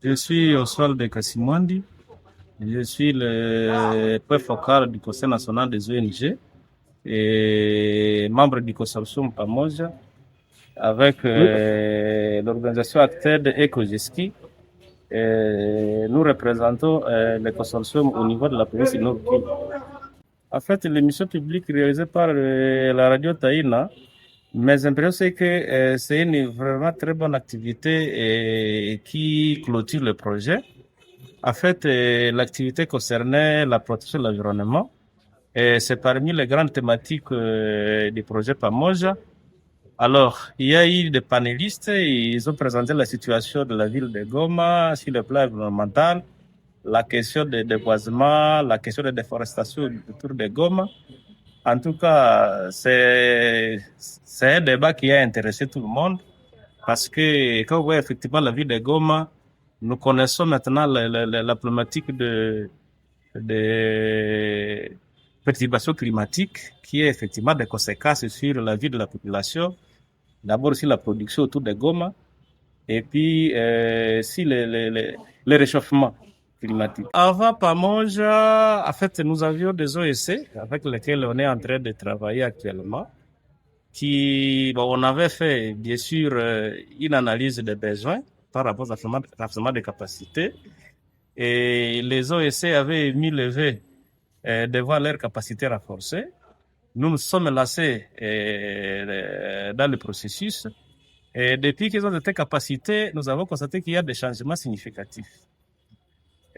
Je suis Oswald Kassimwandi. Je suis le point focal du Conseil national des ONG et membre du consortium PAMOJA avec l'organisation ACTED et COGESKI. Nous représentons le consortium au niveau de la province du Nord Kivu. En fait, l'émission publique réalisée par la radio Taïna, mes impressions, c'est que c'est une vraiment très bonne activité qui clôture le projet. En fait, l'activité concernait la protection de l'environnement. Et c'est parmi les grandes thématiques du projet PAMOJA. Alors, il y a eu des panélistes, ils ont présenté la situation de la ville de Goma sur le plan environnemental, la question des déboisements, la question de déforestation autour de Goma. En tout cas, c'est un débat qui a intéressé tout le monde parce que quand vous voyez effectivement la ville de Goma, nous connaissons maintenant la problématique de perturbations climatiques qui est effectivement des conséquences sur la vie de la population. D'abord sur la production autour de Goma et puis si le réchauffement climatique. Avant PAMOJA, en fait, nous avions des OEC avec lesquels on est en train de travailler actuellement. On avait fait, bien sûr, une analyse des besoins par rapport à l'affaissement des capacités. Et les OEC avaient mis levé devant leur capacité renforcée. Nous nous sommes lancés dans le processus. Et depuis qu'ils ont été capacités, nous avons constaté qu'il y a des changements significatifs.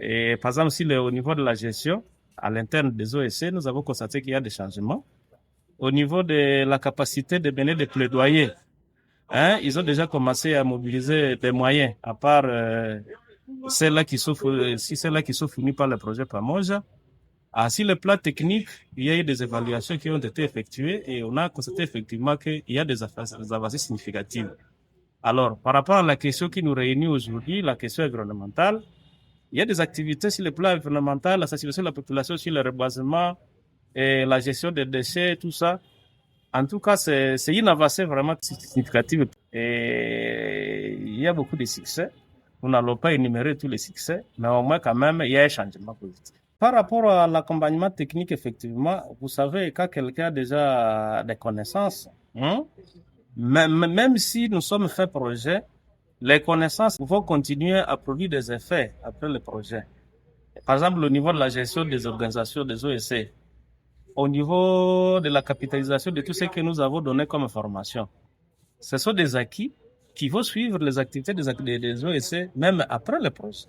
Et par exemple, au niveau de la gestion, à l'interne des OEC, nous avons constaté qu'il y a des changements. Au niveau de la capacité de mener des plaidoyers, ils ont déjà commencé à mobiliser des moyens, à part celles-là qui sont fournies par le projet PAMOJA. Sur le plan technique, il y a eu des évaluations qui ont été effectuées et on a constaté effectivement qu'il y a des avancées significatives. Alors, par rapport à la question qui nous réunit aujourd'hui, la question environnementale, il y a des activités sur le plan environnemental, la sensibilisation de la population sur le reboisement et la gestion des déchets, tout ça. En tout cas, c'est une avancée vraiment significative et il y a beaucoup de succès. Nous n'allons pas énumérer tous les succès, mais au moins quand même, il y a un changement positif. Par rapport à l'accompagnement technique, effectivement, vous savez, quand quelqu'un a déjà des connaissances, même si nous sommes fait projet, les connaissances vont continuer à produire des effets après le projet. Par exemple, au niveau de la gestion des organisations des OEC, au niveau de la capitalisation de tout ce que nous avons donné comme information, ce sont des acquis qui vont suivre les activités des OEC même après le projet.